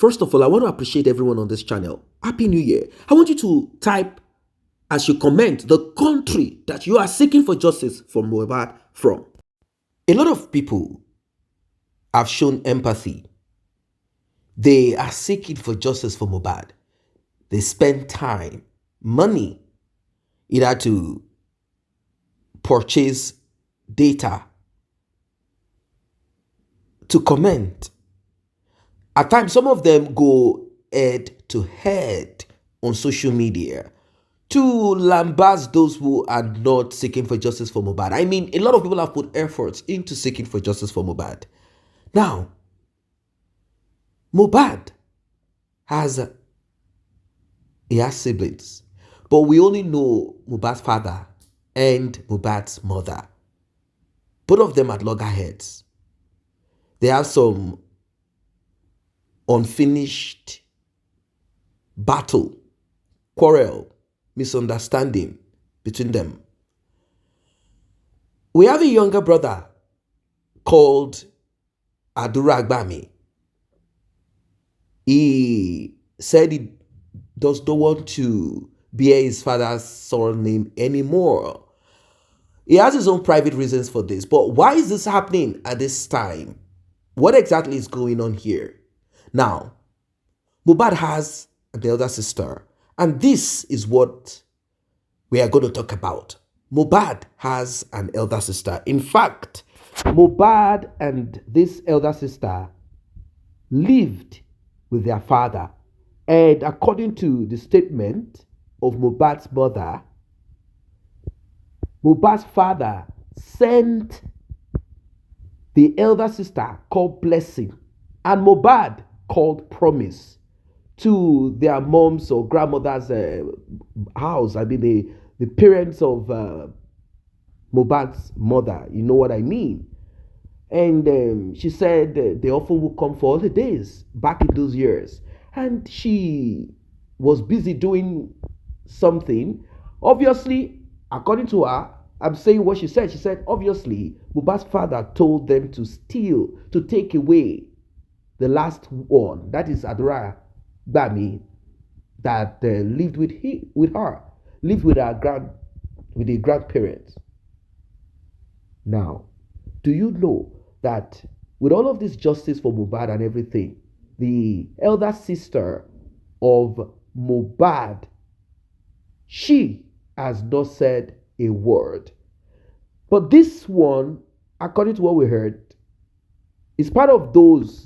First of all, I want to appreciate everyone on this channel. Happy New Year. I want you to type as you comment the country that you are seeking for justice for Mohbad from. A lot of people have shown empathy. They are seeking for justice for Mohbad. They spend time, money, either to purchase data, to comment. At times, some of them go head to head on social media to lambast those who are not seeking for justice for Mohbad. I mean, a lot of people have put efforts into seeking for justice for Mohbad. Now, Mohbad has siblings, but we only know Mohbad's father and Mohbad's mother. Both of them at loggerheads. They have some unfinished battle, quarrel, misunderstanding between them. We have a younger brother called Adura Agbami. He said he does not want to bear his father's surname anymore. He has his own private reasons for this, but why is this happening at this time? What exactly is going on here? Now, Mohbad has an elder sister, and this is what we are going to talk about. Mohbad has an elder sister. In fact, Mohbad and this elder sister lived with their father. And according to the statement of Mohbad's mother, Mohbad's father sent the elder sister called Blessing and Mohbad called Promise to their mom's or grandmother's house. I mean, the parents of Mohbad's mother, you know what I mean. And she said they often would come for holidays back in those years. And she was busy doing something. Obviously, according to her, I'm saying what she said. She said, obviously, Mohbad's father told them to steal, to take away the last one. That is Adura Bami, that lived with her, lived with the grandparents. Now, do you know that with all of this justice for Mohbad and everything, the elder sister of Mohbad, she has not said a word. But this one, according to what we heard, is one of those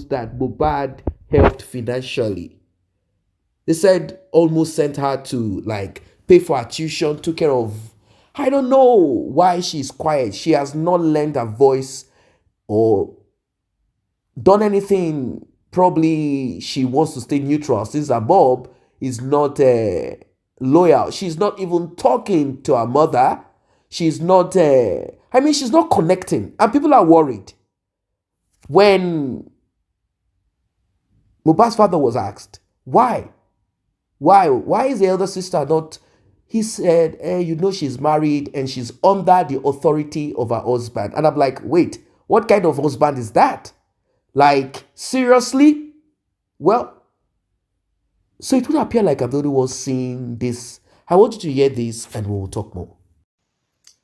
that Mohbad helped financially. They said almost sent her to like pay for her tuition, took care of. I don't know why she's quiet. She has not lent her voice or done anything. Probably she wants to stay neutral since her Bob is not loyal. She's not even talking to her mother. She's not, she's not connecting. And people are worried. When Mohbad's father was asked, why is the elder sister not, he said, she's married and she's under the authority of her husband. And I'm like, wait, what kind of husband is that? Like, seriously? Well, so it would appear like I'm the only one seeing this. I want you to hear this and we'll talk more.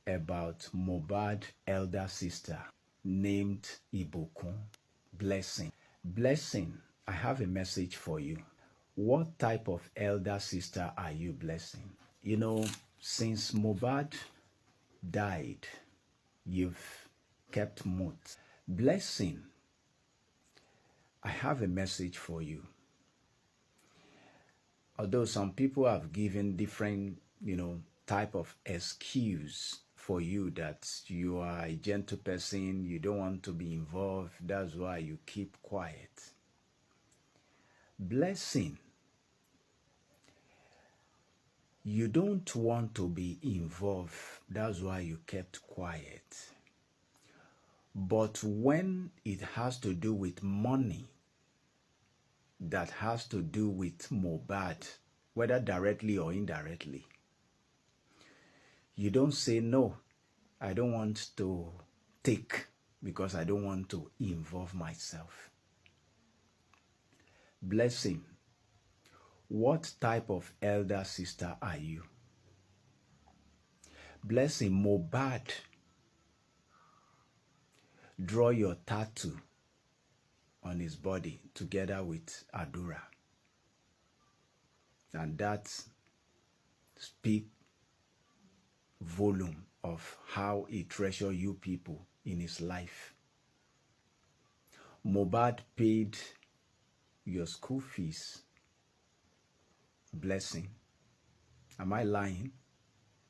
About Mohbad elder sister named Ibukun Blessing. Blessing, I have a message for you. What type of elder sister are you, Blessing? You know, since Mohbad died, you've kept mute. Blessing, I have a message for you. Although some people have given different, type of excuse for you that you are a gentle person, you don't want to be involved, that's why you keep quiet. Blessing, you don't want to be involved, that's why you kept quiet. But when it has to do with money, that has to do with Mohbad, whether directly or indirectly, you don't say, no, I don't want to take because I don't want to involve myself. Blessing, what type of elder sister are you? Blessing, Mohbad, draw your tattoo on his body together with Adura. And that speak volume of how he treasure you people in his life. Mohbad paid your school fees. Blessing. Am I lying?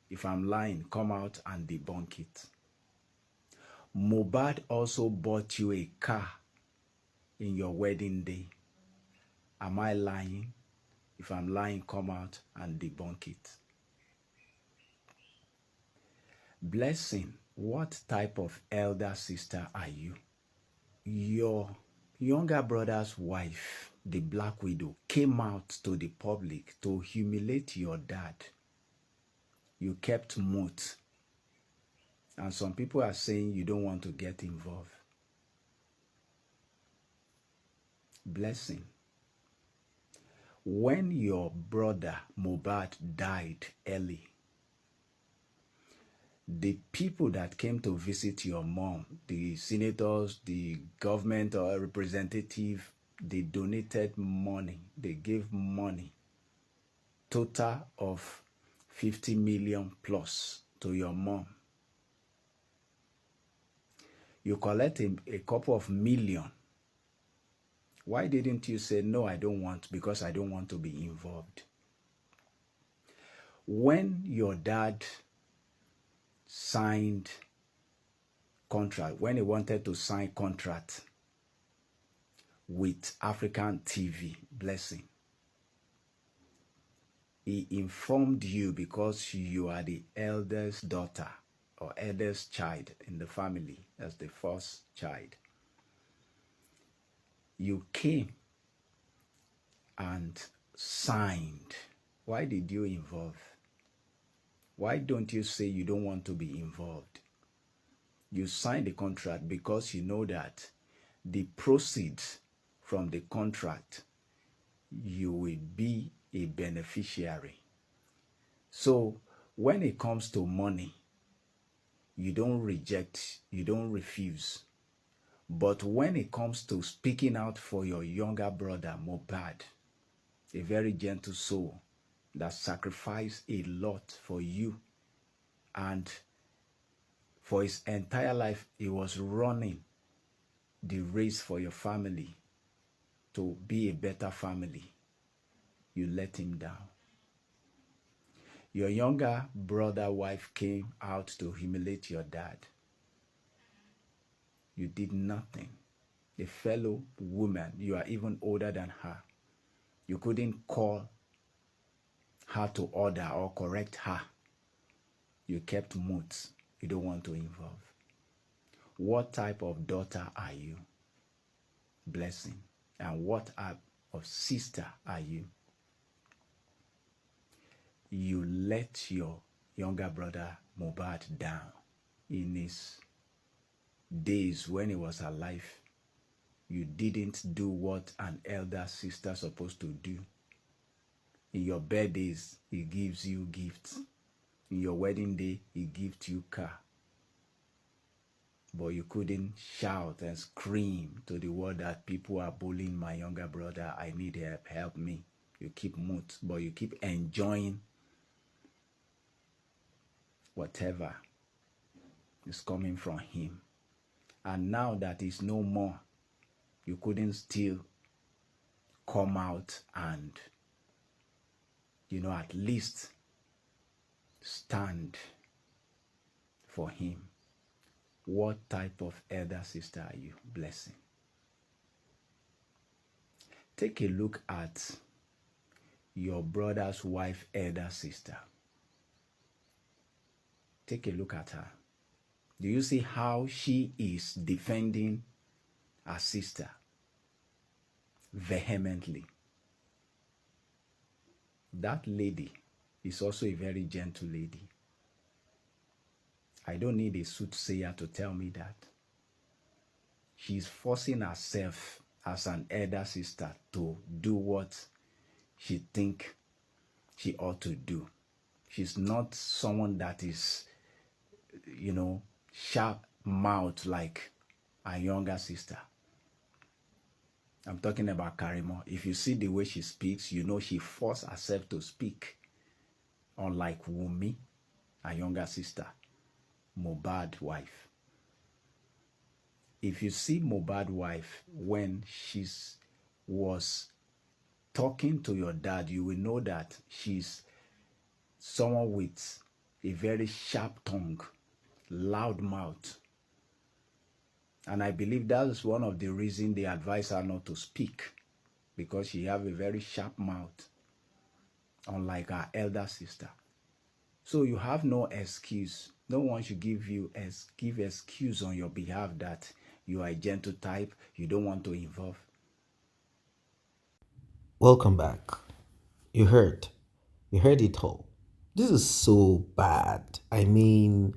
If I'm lying, come out and debunk it. Mohbad also bought you a car in your wedding day. Am I lying? If I'm lying, come out and debunk it. Blessing, what type of elder sister are you? Your younger brother's wife, the Black Widow, came out to the public to humiliate your dad. You kept mute. And some people are saying you don't want to get involved. Blessing. When your brother Mohbad died early, the people that came to visit your mom, the senators, the government or representative, they donated money. They gave money. Total of 50 million plus to your mom. You collect a couple of million. Why didn't you say, no, I don't want, because I don't want to be involved? When your dad signed contract, when he wanted to sign contract with African TV, Blessing, he informed you because you are the eldest daughter or eldest child in the family as the first child. You came and signed. Why did you involve? Why don't you say you don't want to be involved? You signed the contract because you know that the proceeds from the contract, you will be a beneficiary. So when it comes to money, you don't reject, you don't refuse. But when it comes to speaking out for your younger brother, Mohbad, a very gentle soul that sacrificed a lot for you, and for his entire life, he was running the race for your family to be a better family. You let him down. Your younger brother wife came out to humiliate your dad. You did nothing. A fellow woman, you are even older than her. You couldn't call her to order or correct her. You kept mute. You don't want to involve. What type of daughter are you? Blessing. And what type of sister are you? You let your younger brother Mohbad down in his days when he was alive. You didn't do what an elder sister supposed to do. In your birthdays, he gives you gifts. In your wedding day, he gives you car. But you couldn't shout and scream to the world that people are bullying my younger brother. I need help. Help me. You keep mute, but you keep enjoying whatever is coming from him. And now that he's no more, you couldn't still come out and, at least stand for him. What type of elder sister are you? Blessing. Take a look at your brother's wife, elder sister. Take a look at her. Do you see how she is defending her sister vehemently? That lady is also a very gentle lady. I don't need a soothsayer to tell me that. She's forcing herself as an elder sister to do what she think she ought to do. She's not someone that is, sharp mouth like a younger sister. I'm talking about Karimo. If you see the way she speaks, you know she forced herself to speak. Unlike Wumi, a younger sister, Mohbad wife. If you see Mohbad wife when she was talking to your dad, you will know that she's someone with a very sharp tongue, loud mouth. And I believe that is one of the reasons they advise her not to speak, because she have a very sharp mouth, unlike her elder sister. So you have no excuse. No one should give excuse on your behalf that you are a gentle type, you don't want to involve. Welcome back. You heard. You heard it all. This is so bad. I mean,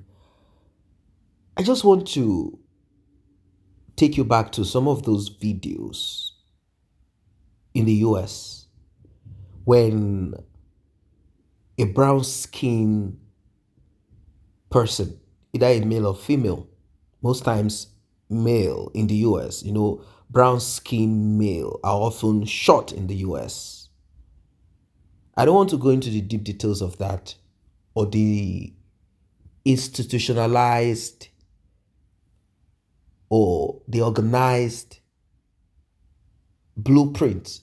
I just want to take you back to some of those videos in the US when a brown skin person, either a male or female, most times male in the US, brown skin male are often shot in the US. I don't want to go into the deep details of that or the institutionalized or the organized blueprint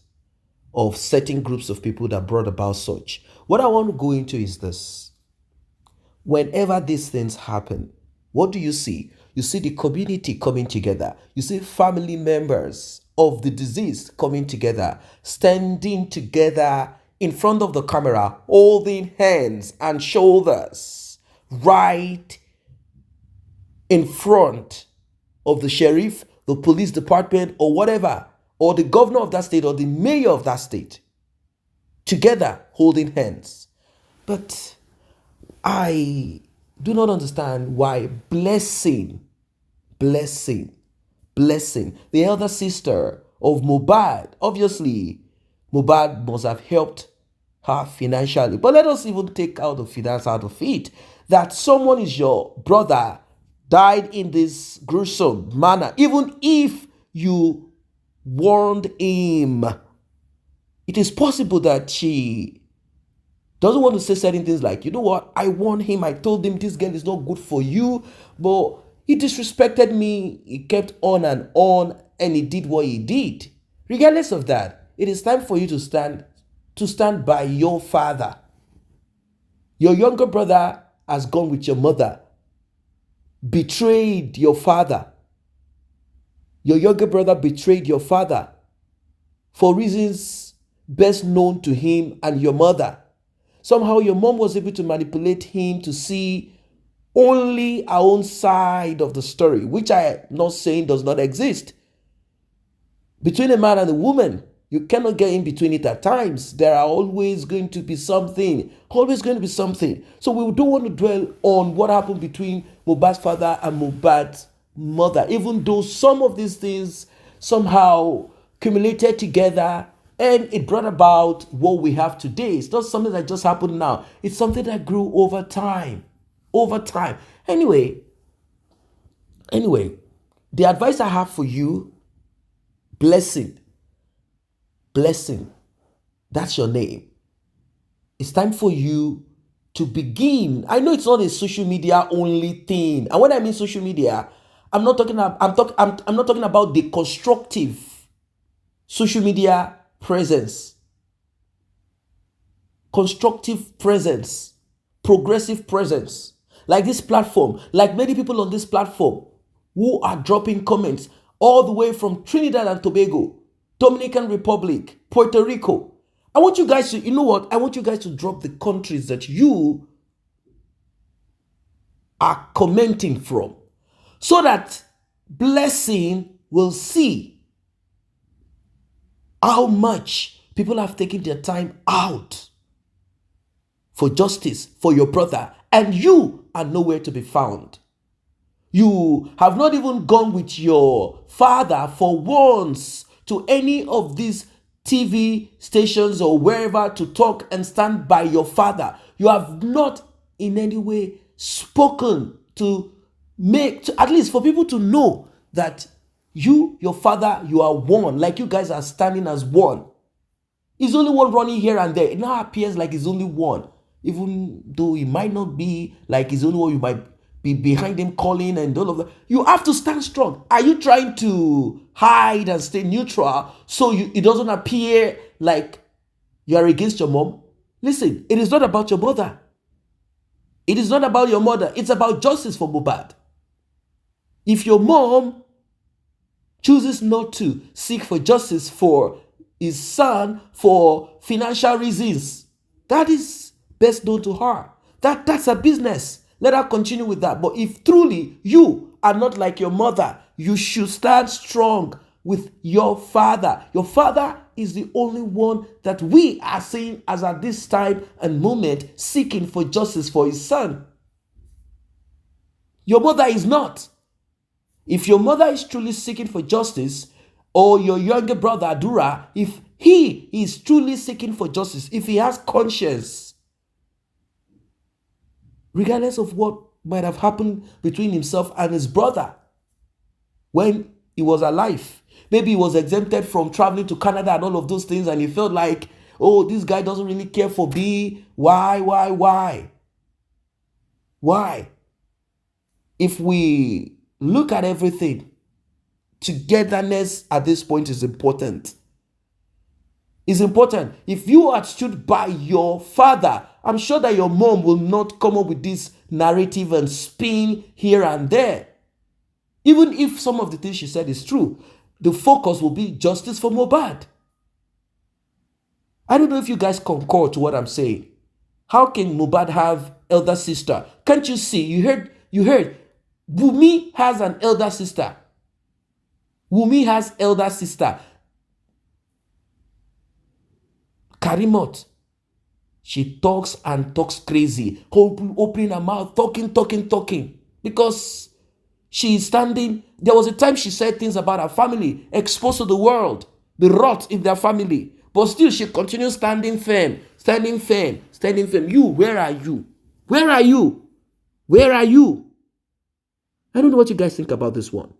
of certain groups of people that brought about such. What I want to go into is this. Whenever these things happen, what do you see? You see the community coming together. You see family members of the deceased coming together, standing together in front of the camera, holding hands and shoulders right in front of the sheriff, the police department, or whatever, or the governor of that state, or the mayor of that state, together holding hands. But I do not understand why blessing, the elder sister of Mohbad, obviously, Mohbad must have helped her financially. But let us even take out the finance out of it. That someone is your brother, died in this gruesome manner, even if you warned him, it is possible that she doesn't want to say certain things like, you know what, I warned him, I told him this girl is not good for you, but he disrespected me, he kept on, and he did what he did. Regardless of that, it is time for you to stand by your father. Your younger brother has gone with your mother, betrayed your father. Your younger brother betrayed your father for reasons best known to him and your mother. Somehow your mom was able to manipulate him to see only our own side of the story, which I am not saying does not exist. Between a man and a woman, you cannot get in between it at times. There are always going to be something. So we don't want to dwell on what happened between Mohbad's father and Mohbad's mother, even though some of these things somehow accumulated together and it brought about what we have today. It's not something that just happened now. It's something that grew over time. Anyway, the advice I have for you, blessing, that's your name. It's time for you to begin. I know it's not a social media only thing. And when I mean social media, I'm not talking about the constructive social media presence, constructive presence, progressive presence, like this platform, like many people on this platform who are dropping comments all the way from Trinidad and Tobago, Dominican Republic, Puerto Rico. I want you guys to drop the countries that you are commenting from, so that blessing will see how much people have taken their time out for justice for your brother, and you are nowhere to be found. You have not even gone with your father for once to any of these TV stations or wherever to talk and stand by your father. You have not in any way spoken to at least for people to know that your father, you are one, like you guys are standing as one. It's only one running here and there. It now appears like it's only one, even though it might not be like it's only one. You might be behind him calling and all of that. You have to stand strong. Are you trying to hide and stay neutral so it doesn't appear like you are against your mom? Listen, it is not about your mother. It is not about your mother. It's about justice for Mohbad. If your mom chooses not to seek for justice for his son for financial reasons, that is best known to her. That's a business. Let her continue with that. But if truly you are not like your mother, you should stand strong with your father. Your father is the only one that we are seeing as at this time and moment seeking for justice for his son. Your mother is not. If your mother is truly seeking for justice, or your younger brother Adura, if he is truly seeking for justice, if he has conscience, regardless of what might have happened between himself and his brother when he was alive, maybe he was exempted from traveling to Canada and all of those things, and he felt like, oh, this guy doesn't really care for me. Why? If we look at everything, togetherness at this point is important. It's important. If you had stood by your father, I'm sure that your mom will not come up with this narrative and spin here and there. Even if some of the things she said is true, the focus will be justice for Mohbad. I don't know if you guys concur to what I'm saying. How can Mohbad have elder sister? Can't you see? You heard. Wumi has an elder sister. Wumi has elder sister. Karimot, she talks and talks crazy, opening her mouth, talking, because she is standing. There was a time she said things about her family, exposed to the world, the rot in their family, but still she continues standing firm. You, where are you? I don't know what you guys think about this one.